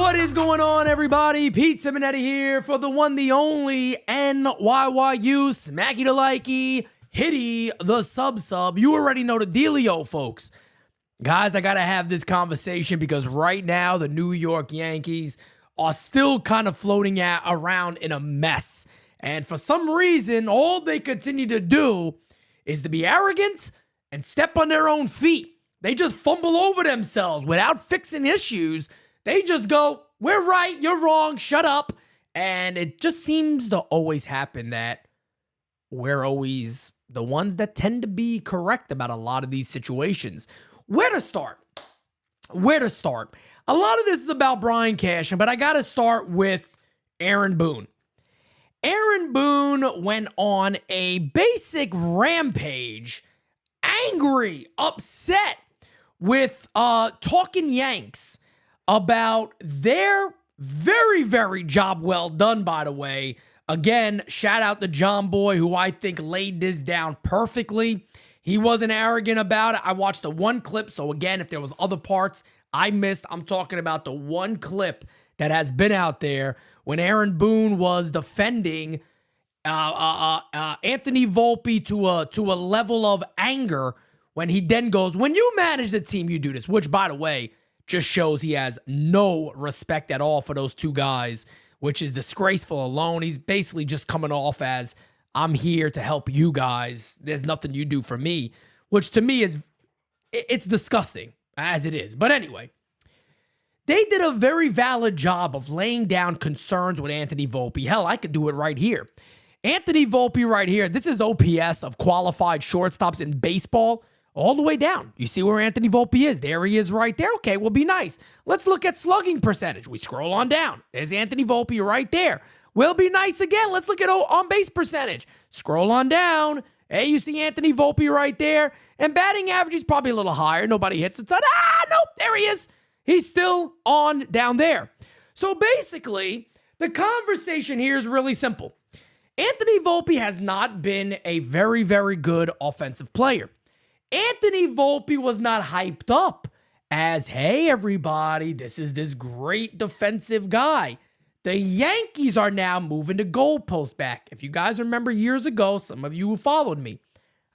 What is going on, everybody? Pete Simonetti here for the one, the only NYYU Smacky the Likey, Hitty the Sub. You already know the dealio, folks. Guys, I gotta have this conversation because right now the New York Yankees are still kind of floating around in a mess. And for some reason, all they continue to do is to be arrogant and step on their own feet. They just fumble over themselves without fixing issues. They just go, we're right, you're wrong, shut up. And it just seems to always happen that we're always the ones that tend to be correct about a lot of these situations. Where to start? A lot of this is about Brian Cashman, but I got to start with Aaron Boone. Aaron Boone went on a basic rampage, angry, upset with Talking Yanks about their very, very job well done, by the way. Again, shout out to John Boy, who I think laid this down perfectly. He wasn't arrogant about it. I watched the one clip, so again, if there was other parts I missed, I'm talking about the one clip that has been out there when Aaron Boone was defending Anthony Vulpi to a level of anger when he then goes, when you manage the team, you do this, which, by the way, just shows he has no respect at all for those two guys, which is disgraceful alone. He's basically just coming off as, I'm here to help you guys. There's nothing you do for me, which to me is, it's disgusting as it is. But anyway, they did a very valid job of laying down concerns with Anthony Vulpi. Hell, I could do it right here. Anthony Vulpi right here, this is OPS of qualified shortstops in baseball all the way down. You see where Anthony Vulpi is? There he is right there. Okay, well, be nice. Let's look at slugging percentage. We scroll on down. There's Anthony Vulpi right there. We'll be nice again. Let's look at on-base percentage. Scroll on down. Hey, you see Anthony Vulpi right there. And batting average is probably a little higher. Nobody hits it. Nope, there he is. He's still on down there. So basically, the conversation here is really simple. Anthony Vulpi has not been a very, very good offensive player. Anthony Vulpi was not hyped up as, hey, everybody, this is this great defensive guy. The Yankees are now moving the goalpost back. If you guys remember years ago, some of you who followed me,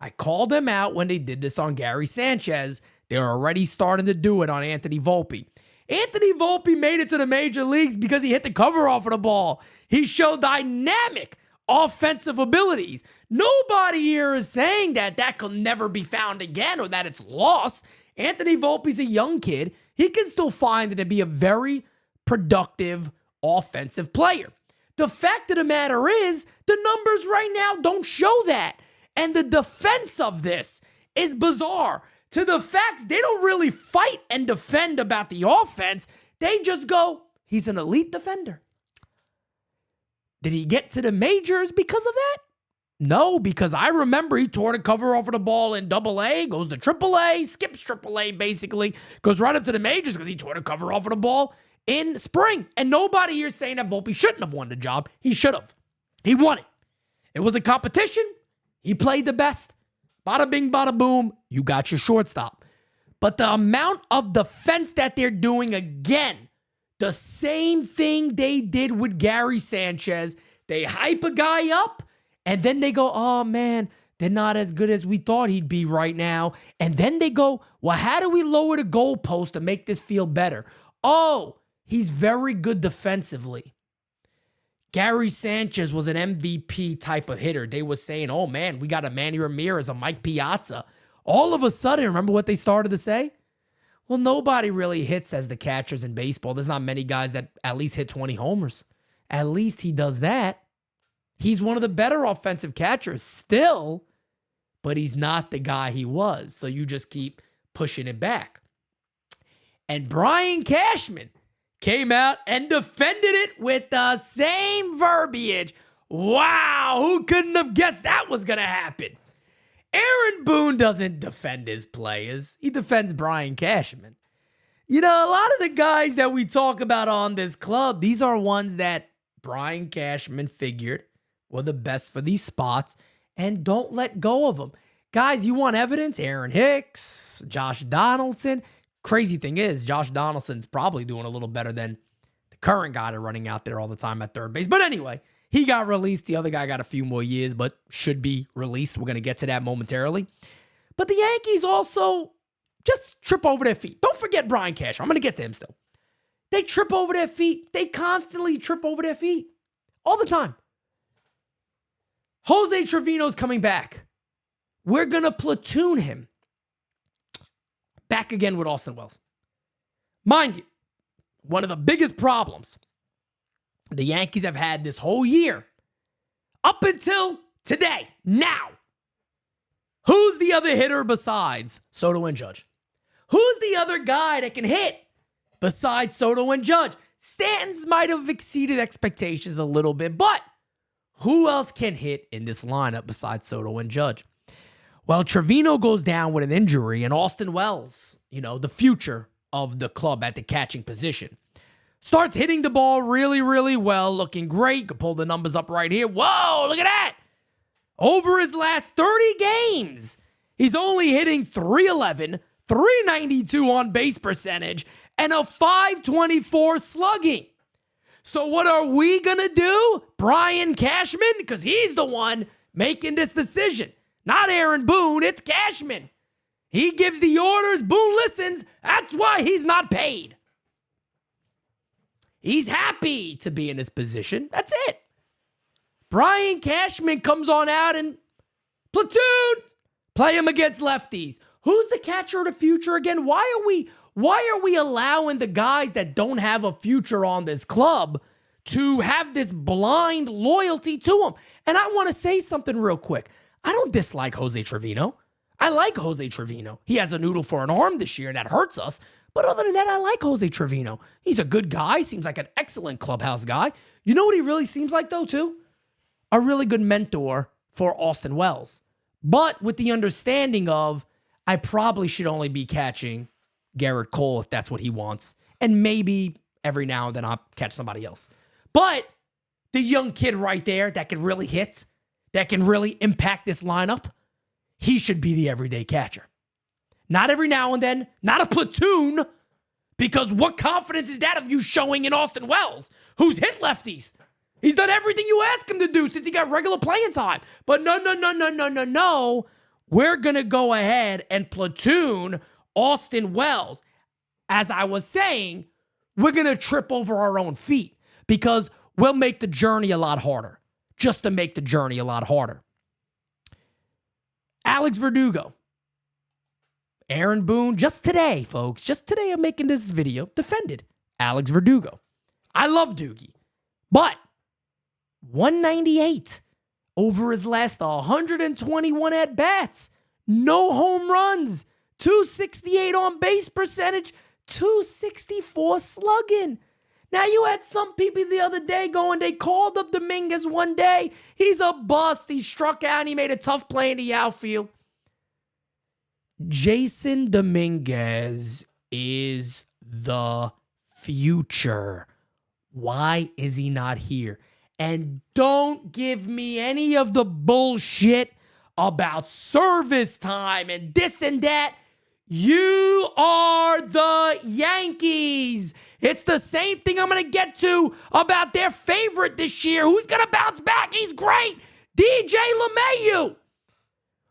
I called them out when they did this on Gary Sanchez. They're already starting to do it on Anthony Vulpi. Anthony Vulpi made it to the major leagues because he hit the cover off of the ball. He showed dynamic offensive abilities. Nobody here is saying that could never be found again or that it's lost. Anthony Volpe's a young kid. He can still find it to be a very productive offensive player. The fact of the matter is, the numbers right now don't show that. And the defense of this is bizarre. To the facts, they don't really fight and defend about the offense. They just go, he's an elite defender. Did he get to the majors because of that? No, because I remember he tore the cover off of the ball in AA, goes to AAA, skips AAA basically, goes right up to the majors because he tore the cover off of the ball in spring. And nobody here is saying that Vulpi shouldn't have won the job. He should have. He won it. It was a competition. He played the best. Bada bing, bada boom. You got your shortstop. But the amount of defense that they're doing again, the same thing they did with Gary Sanchez. They hype a guy up, and then they go, oh, man, they're not as good as we thought he'd be right now. And then they go, well, how do we lower the goalpost to make this feel better? Oh, he's very good defensively. Gary Sanchez was an MVP type of hitter. They were saying, oh, man, we got a Manny Ramirez, a Mike Piazza. All of a sudden, remember what they started to say? Well, nobody really hits as the catchers in baseball. There's not many guys that at least hit 20 homers. At least he does that. He's one of the better offensive catchers still, but he's not the guy he was. So you just keep pushing it back. And Brian Cashman came out and defended it with the same verbiage. Wow, who couldn't have guessed that was going to happen? Aaron Boone doesn't defend his players. He defends Brian Cashman. You know, a lot of the guys that we talk about on this club, these are ones that Brian Cashman figured were the best for these spots and don't let go of them. Guys, you want evidence? Aaron Hicks, Josh Donaldson. Crazy thing is, Josh Donaldson's probably doing a little better than current guy they're running out there all the time at third base. But anyway, he got released. The other guy got a few more years, but should be released. We're going to get to that momentarily. But the Yankees also just trip over their feet. Don't forget Brian Cashman. I'm going to get to him still. They trip over their feet. They constantly trip over their feet. All the time. Jose Trevino's coming back. We're going to platoon him. Back again with Austin Wells. Mind you, one of the biggest problems the Yankees have had this whole year, up until today, now, who's the other hitter besides Soto and Judge? Who's the other guy that can hit besides Soto and Judge? Stanton's might have exceeded expectations a little bit, but who else can hit in this lineup besides Soto and Judge? Well, Trevino goes down with an injury, and Austin Wells, the future of the club at the catching position, starts hitting the ball really, really well, looking great. Could pull the numbers up right here. Whoa, look at that. Over his last 30 games, he's only hitting .311, .392 on base percentage, and a .524 slugging. So what are we going to do? Brian Cashman? Because he's the one making this decision. Not Aaron Boone, it's Cashman. He gives the orders, Boone listens. That's why he's not paid. He's happy to be in this position. That's it. Brian Cashman comes on out and platoon. Play him against lefties. Who's the catcher of the future again? Why are we allowing the guys that don't have a future on this club to have this blind loyalty to him? And I want to say something real quick. I don't dislike Jose Trevino. I like Jose Trevino. He has a noodle for an arm this year, and that hurts us. But other than that, I like Jose Trevino. He's a good guy. Seems like an excellent clubhouse guy. You know what he really seems like, though, too? A really good mentor for Austin Wells. But with the understanding of, I probably should only be catching Garrett Cole if that's what he wants. And maybe every now and then I'll catch somebody else. But the young kid right there that can really hit, that can really impact this lineup, he should be the everyday catcher. Not every now and then, not a platoon, because what confidence is that of you showing in Austin Wells, who's hit lefties? He's done everything you ask him to do since he got regular playing time. But no. We're going to go ahead and platoon Austin Wells. As I was saying, we're going to trip over our own feet because we'll make the journey a lot harder. Just to make the journey a lot harder. Alex Verdugo. Aaron Boone, just today, folks, just today I'm making this video, defended Alex Verdugo. I love Doogie, but 198 over his last 121 at-bats. No home runs. 268 on base percentage. 264 slugging. Now, you had some people the other day going, they called up Dominguez one day. He's a bust. He struck out and he made a tough play in the outfield. Jason Dominguez is the future. Why is he not here? And don't give me any of the bullshit about service time and this and that. You are the Yankees. It's the same thing I'm going to get to about their favorite this year. Who's going to bounce back? He's great. DJ LeMahieu.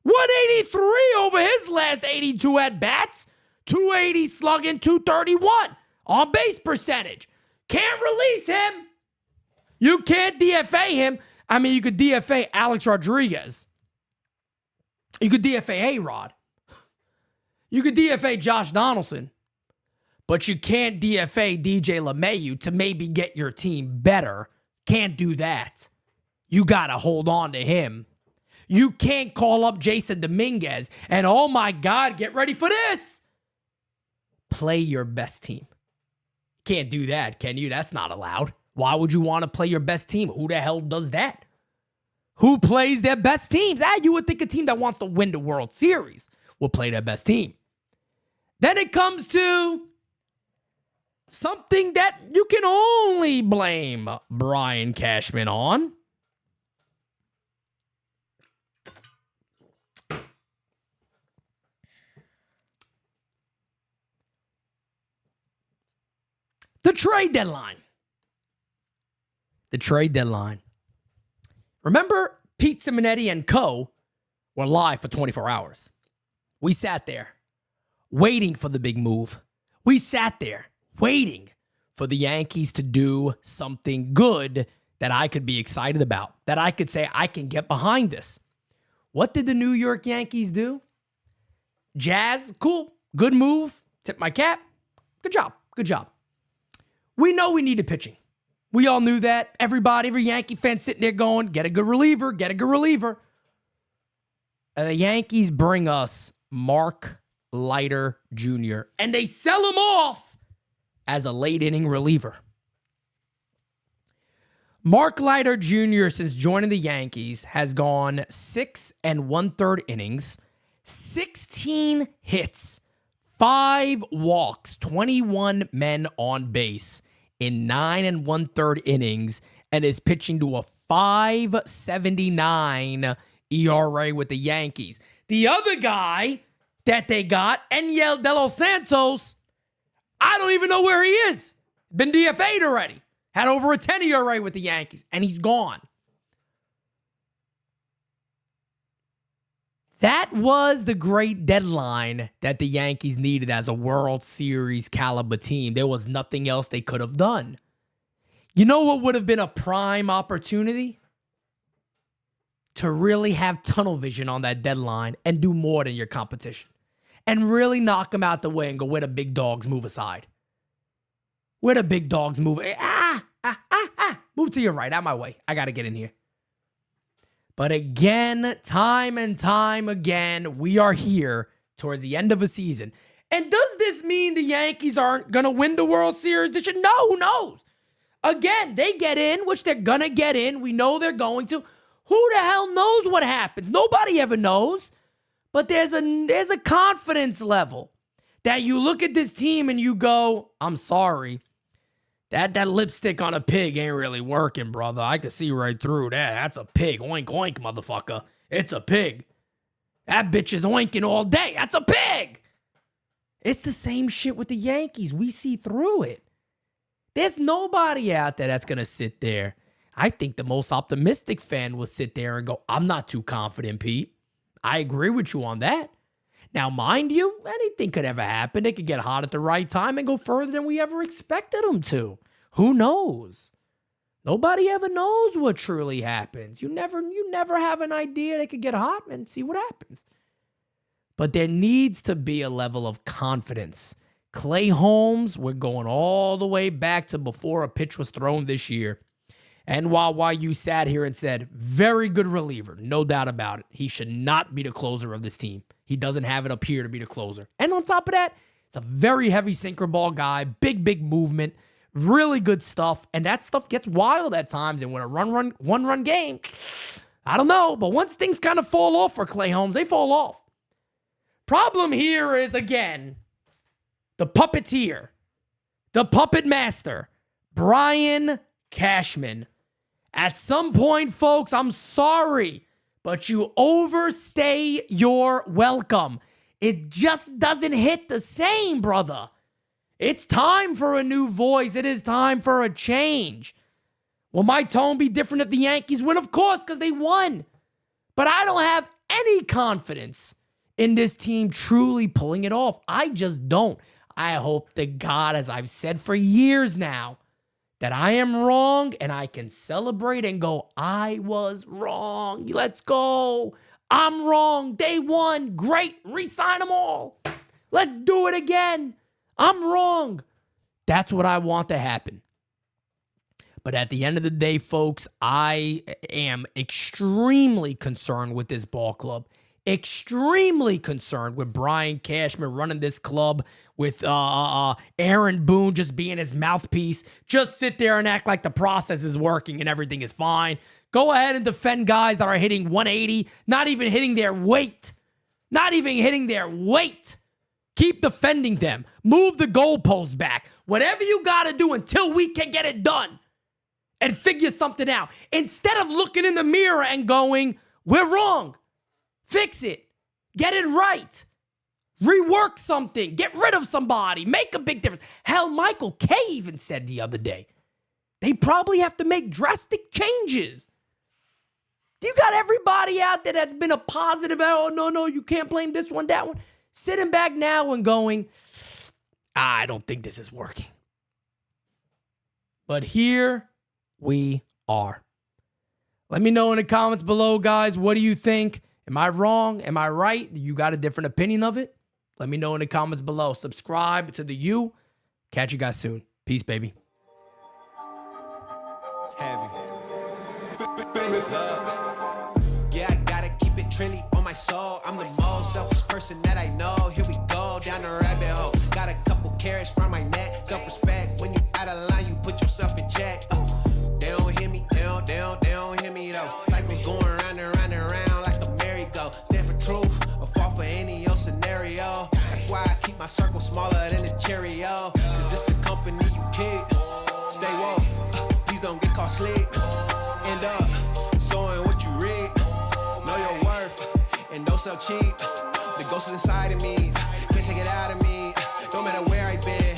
183 over his last 82 at-bats. 280 slugging, 231 on base percentage. Can't release him. You can't DFA him. I mean, you could DFA Alex Rodriguez. You could DFA A-Rod. You could DFA Josh Donaldson. But you can't DFA DJ LeMahieu to maybe get your team better. Can't do that. You got to hold on to him. You can't call up Jason Dominguez and, oh my God, get ready for this. Play your best team. Can't do that, can you? That's not allowed. Why would you want to play your best team? Who the hell does that? Who plays their best teams? You would think a team that wants to win the World Series will play their best team. Then it comes to something that you can only blame Brian Cashman on. The trade deadline. the trade deadline. Remember, Pete Simonetti and co. were live for 24 hours. We sat there waiting for the big move. We sat there waiting for the Yankees to do something good that I could be excited about, that I could say I can get behind this. What did the New York Yankees do? Jazz, cool, good move, tip my cap, good job, good job. We know we needed pitching. We all knew that. Everybody, every Yankee fan sitting there going, get a good reliever, get a good reliever. And the Yankees bring us Mark Leiter Jr., and they sell him off as a late inning reliever. Mark Leiter Jr., since joining the Yankees, has gone 6 1/3 innings, 16 hits, 5 walks, 21 men on base in 9 1/3 innings, and is pitching to a 5.79 ERA with the Yankees. The other guy that they got, Enyel De Los Santos, I don't even know where he is. Been DFA'd already. Had over a 10 ERA with the Yankees, and he's gone. That was the great deadline that the Yankees needed as a World Series caliber team. There was nothing else they could have done. You know what would have been a prime opportunity? To really have tunnel vision on that deadline and do more than your competition. And really knock them out the way and go, where the big dogs move aside. Where the big dogs move. Move to your right, out my way. I got to get in here. But again, time and time again, we are here towards the end of a season. And does this mean the Yankees aren't going to win the World Series this year? No, who knows? Again, they get in, which they're going to get in. We know they're going to. Who the hell knows what happens? Nobody ever knows. But there's a confidence level that you look at this team and you go, I'm sorry. That lipstick on a pig ain't really working, brother. I can see right through that. That's a pig. Oink, oink, motherfucker. It's a pig. That bitch is oinking all day. That's a pig. It's the same shit with the Yankees. We see through it. There's nobody out there that's going to sit there. I think the most optimistic fan will sit there and go, I'm not too confident, Pete. I agree with you on that. Now, mind you, anything could ever happen. They could get hot at the right time and go further than we ever expected them to. Who knows? Nobody ever knows what truly happens. You never have an idea. They could get hot and see what happens. But there needs to be a level of confidence. Clay Holmes, we're going all the way back to before a pitch was thrown this year. NYYU sat here and said, very good reliever, no doubt about it. He should not be the closer of this team. He doesn't have it up here to be the closer. And on top of that, it's a very heavy sinker ball guy, big movement, really good stuff. And that stuff gets wild at times. And when a one-run game, I don't know. But once things kind of fall off for Clay Holmes, they fall off. Problem here is, again, the puppeteer, the puppet master, Brian Cashman. At some point, folks, I'm sorry, but you overstay your welcome. It just doesn't hit the same, brother. It's time for a new voice. It is time for a change. Will my tone be different if the Yankees win? Of course, because they won. But I don't have any confidence in this team truly pulling it off. I just don't. I hope to God, as I've said for years now, that I am wrong and I can celebrate and go, I was wrong. Let's go. I'm wrong. They won. Great. Re-sign them all. Let's do it again. I'm wrong. That's what I want to happen. But at the end of the day, folks, I am extremely concerned with this ball club. Extremely concerned with Brian Cashman running this club, with Aaron Boone just being his mouthpiece. Just sit there and act like the process is working and everything is fine. Go ahead and defend guys that are hitting 180, not even hitting their weight. Not even hitting their weight. Keep defending them. Move the goalposts back. Whatever you got to do until we can get it done and figure something out. Instead of looking in the mirror and going, we're wrong. Fix it. Get it right. Rework something. Get rid of somebody. Make a big difference. Hell, Michael Kay even said the other day they probably have to make drastic changes. You got everybody out there that's been a positive, oh, no, you can't blame this one, that one. Sitting back now and going, I don't think this is working. But here we are. Let me know in the comments below, guys. What do you think? Am I wrong? Am I right? You got a different opinion of it? Let me know in the comments below. Subscribe to the U. Catch you guys soon. Peace, baby. It's heavy. Famous love. Yeah, I gotta keep it trendy on my soul. I'm the most selfish person that I know. Here we go, down the rabbit hole. Got a couple carrots around my neck. Self-respect, when you out of line, you put yourself in check. They don't hear me, they don't hear me though. Cycles going round and round and round like a merry-go. Stand for truth, or fall for any old scenario. That's why I keep my circle smaller than a Cheerio. Cause it's the company you keep. Stay woke, please don't get caught sleep. End up sowing what you reap. Know your worth, and don't sell cheap. The ghost is inside of me, can't take it out of me. No matter where I've been,